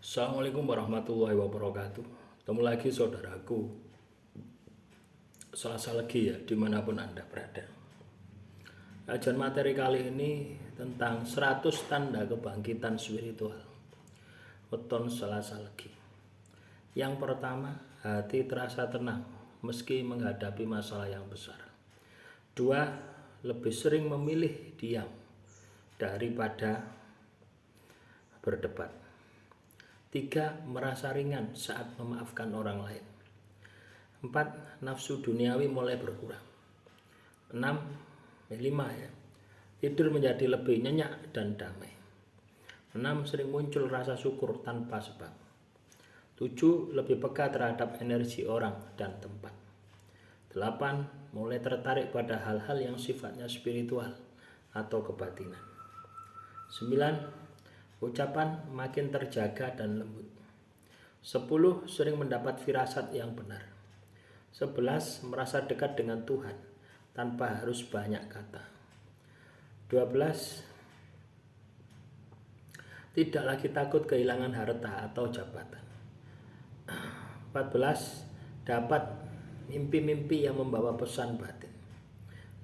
Assalamualaikum warahmatullahi wabarakatuh. Ketemu lagi saudaraku. Selasa lagi ya dimanapun Anda berada. Kajian materi kali ini tentang 100 tanda kebangkitan spiritual. Weton Selasa lagi. Yang pertama, hati terasa tenang meski menghadapi masalah yang besar. 2. Lebih sering memilih diam daripada berdebat. 3. Merasa ringan saat memaafkan orang lain. 4. Nafsu duniawi mulai berkurang. 5 ya. Tidur menjadi lebih nyenyak dan damai. 6. Sering muncul rasa syukur tanpa sebab. 7. Lebih peka terhadap energi orang dan tempat. 8. Mulai tertarik pada hal-hal yang sifatnya spiritual atau kebatinan. 9. Ucapan makin terjaga dan lembut. 10. Sering mendapat firasat yang benar. 11. Merasa dekat dengan Tuhan tanpa harus banyak kata. 12. Tidak lagi takut kehilangan harta atau jabatan. 14. Dapat mimpi-mimpi yang membawa pesan batin.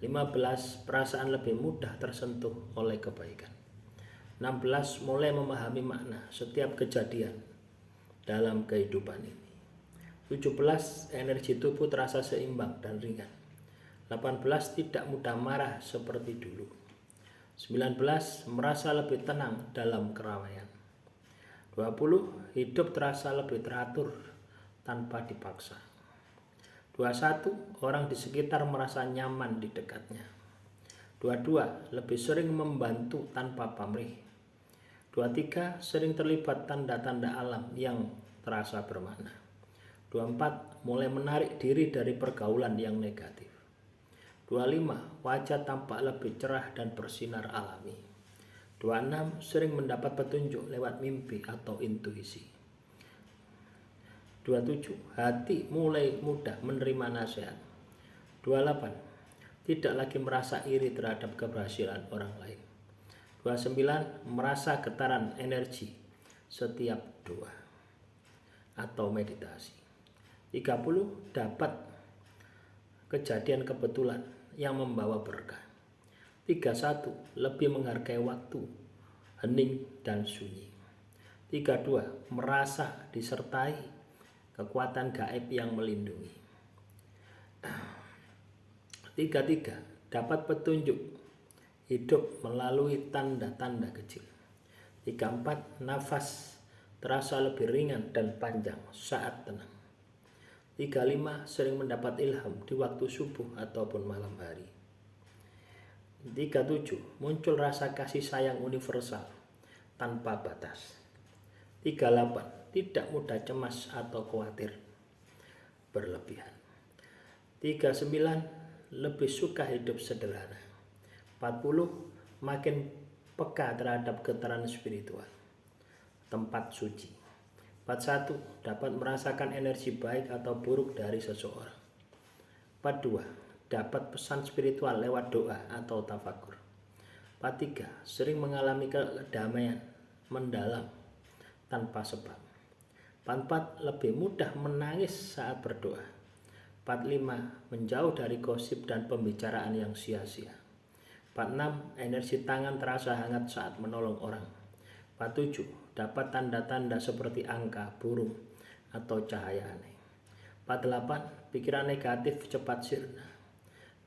15. Perasaan lebih mudah tersentuh oleh kebaikan. 16. Mulai memahami makna setiap kejadian dalam kehidupan ini. 17. Energi tubuh terasa seimbang dan ringan. 18. Tidak mudah marah seperti dulu. 19. Merasa lebih tenang dalam keramaian. 20. Hidup terasa lebih teratur tanpa dipaksa. 21. Orang di sekitar merasa nyaman di dekatnya. 22. Lebih sering membantu tanpa pamrih. 23. Sering terlibat tanda-tanda alam yang terasa bermakna. 24. Mulai menarik diri dari pergaulan yang negatif. 25. Wajah tampak lebih cerah dan bersinar alami. 26. Sering mendapat petunjuk lewat mimpi atau intuisi. 27. Hati mulai mudah menerima nasihat. 28. Tidak lagi merasa iri terhadap keberhasilan orang lain. 29. Merasa getaran energi setiap doa atau meditasi. 30. Dapat kejadian kebetulan yang membawa berkah. 31. Lebih menghargai waktu, hening dan sunyi. 32. Merasa disertai kekuatan gaib yang melindungi. 33. Dapat petunjuk hidup melalui tanda-tanda kecil. 34. Nafas terasa lebih ringan dan panjang saat tenang. 35. Sering mendapat ilham di waktu subuh ataupun malam hari. 37. Muncul rasa kasih sayang universal tanpa batas. 38. Tidak mudah cemas atau khawatir berlebihan. 39. Lebih suka hidup sederhana. 40. Makin peka terhadap getaran spiritual, tempat suci. 41. Dapat merasakan energi baik atau buruk dari seseorang. 42. Dapat pesan spiritual lewat doa atau tafakur. 43. Sering mengalami kedamaian mendalam tanpa sebab. 44. Lebih mudah menangis saat berdoa. 45. Menjauh dari gosip dan pembicaraan yang sia-sia. 46. Energi tangan terasa hangat saat menolong orang. 47. Dapat tanda-tanda seperti angka, burung, atau cahaya aneh. 48. Pikiran negatif cepat sirna.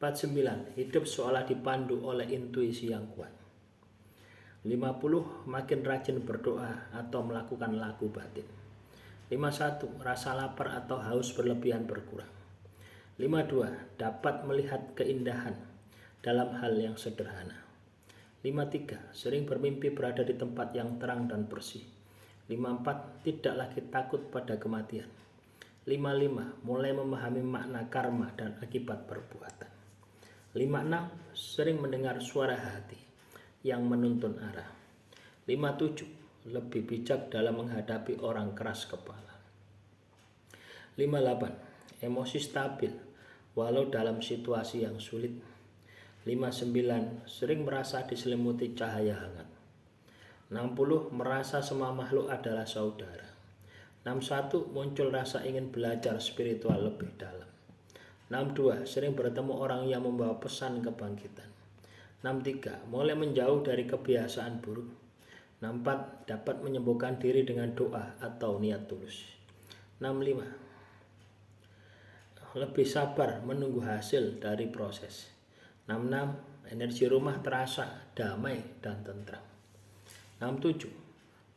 49. Hidup seolah dipandu oleh intuisi yang kuat. 50. Makin rajin berdoa atau melakukan laku batin. 51. Rasa lapar atau haus berlebihan berkurang. 52. Dapat melihat keindahan dalam hal yang sederhana. 53. Sering bermimpi berada di tempat yang terang dan bersih. 54. Tidak lagi takut pada kematian. 55. Mulai memahami makna karma dan akibat perbuatan. 56. Sering mendengar suara hati yang menuntun arah. 57. Lebih bijak dalam menghadapi orang keras kepala. 58. Emosi stabil walau dalam situasi yang sulit. 59. Sering merasa diselimuti cahaya hangat. 60. Merasa semua makhluk adalah saudara. 61. Muncul rasa ingin belajar spiritual lebih dalam. 62. Sering bertemu orang yang membawa pesan kebangkitan. 63. Mulai menjauh dari kebiasaan buruk. 64. Dapat menyembuhkan diri dengan doa atau niat tulus. 65. Lebih sabar menunggu hasil dari proses. 66. Energi rumah terasa damai dan tentram. 67.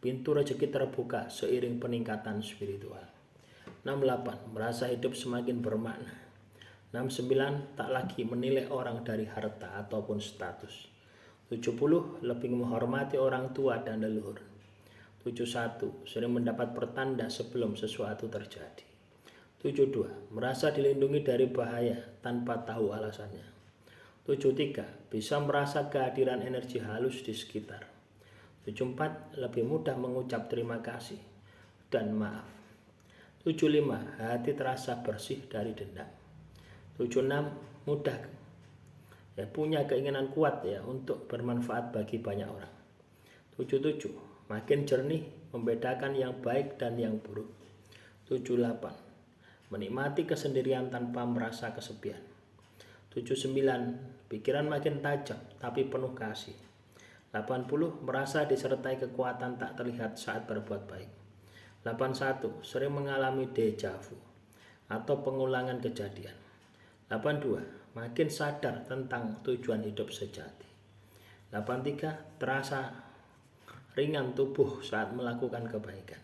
Pintu rezeki terbuka seiring peningkatan spiritual. 68. Merasa hidup semakin bermakna. 69. Tak lagi menilai orang dari harta ataupun status. 70. Lebih menghormati orang tua dan leluhur. 71. Sering mendapat pertanda sebelum sesuatu terjadi. 72. Merasa dilindungi dari bahaya tanpa tahu alasannya. 73. Bisa merasa kehadiran energi halus di sekitar. 74. Lebih mudah mengucap terima kasih dan maaf. 75. Hati terasa bersih dari dendam. 76. Mudah punya keinginan kuat untuk bermanfaat bagi banyak orang. 77. Makin jernih membedakan yang baik dan yang buruk. 78. Menikmati kesendirian tanpa merasa kesepian. 79. Pikiran makin tajam tapi penuh kasih. 80. Merasa disertai kekuatan tak terlihat saat berbuat baik. 81. Sering mengalami deja vu atau pengulangan kejadian. 82. Makin sadar tentang tujuan hidup sejati. 83. Terasa ringan tubuh saat melakukan kebaikan.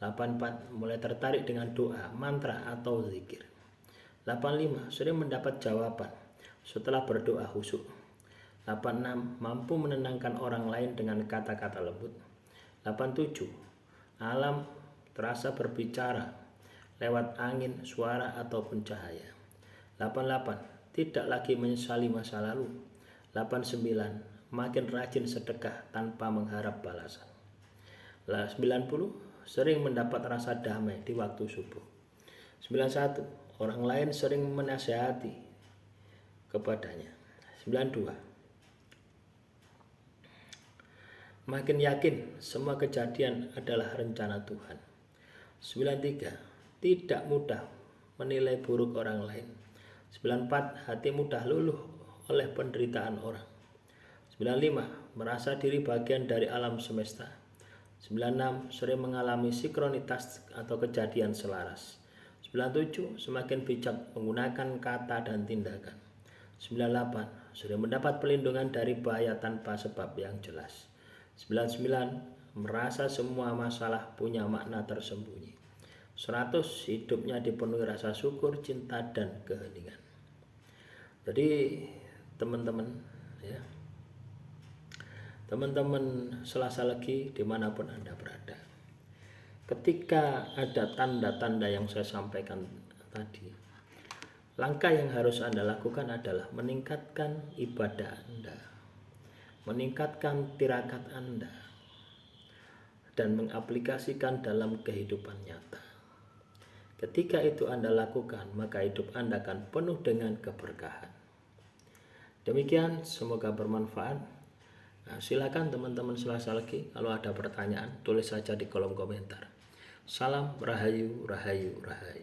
84. Mulai tertarik dengan doa, mantra atau zikir. 85. Sering mendapat jawaban setelah berdoa khusyuk. 86. Mampu menenangkan orang lain dengan kata-kata lembut. 87. Alam terasa berbicara lewat angin, suara ataupun cahaya. 88. Tidak lagi menyesali masa lalu. 89. Makin rajin sedekah tanpa mengharap balasan. 90. Sering mendapat rasa damai di waktu subuh. 91. Orang lain sering menasihati kepadanya. 92. Makin yakin semua kejadian adalah rencana Tuhan. 93. Tidak mudah menilai buruk orang lain. 94. Hati mudah luluh oleh penderitaan orang. 95. Merasa diri bagian dari alam semesta. 96. Sering mengalami sinkronitas atau kejadian selaras. 97. Semakin bijak menggunakan kata dan tindakan. 98. Sering mendapat perlindungan dari bahaya tanpa sebab yang jelas. 99. Merasa semua masalah punya makna tersembunyi. 100. Hidupnya dipenuhi rasa syukur, cinta, dan keheningan. Jadi teman-teman teman-teman Selasa Legi dimanapun Anda berada, ketika ada tanda-tanda yang saya sampaikan tadi, langkah yang harus Anda lakukan adalah meningkatkan ibadah Anda, meningkatkan tirakat Anda, dan mengaplikasikan dalam kehidupan nyata. Ketika itu Anda lakukan, maka hidup Anda akan penuh dengan keberkahan. Demikian, semoga bermanfaat. Silakan teman-teman Selasa Legi, kalau ada pertanyaan tulis saja di kolom komentar. Salam Rahayu, Rahayu, Rahayu.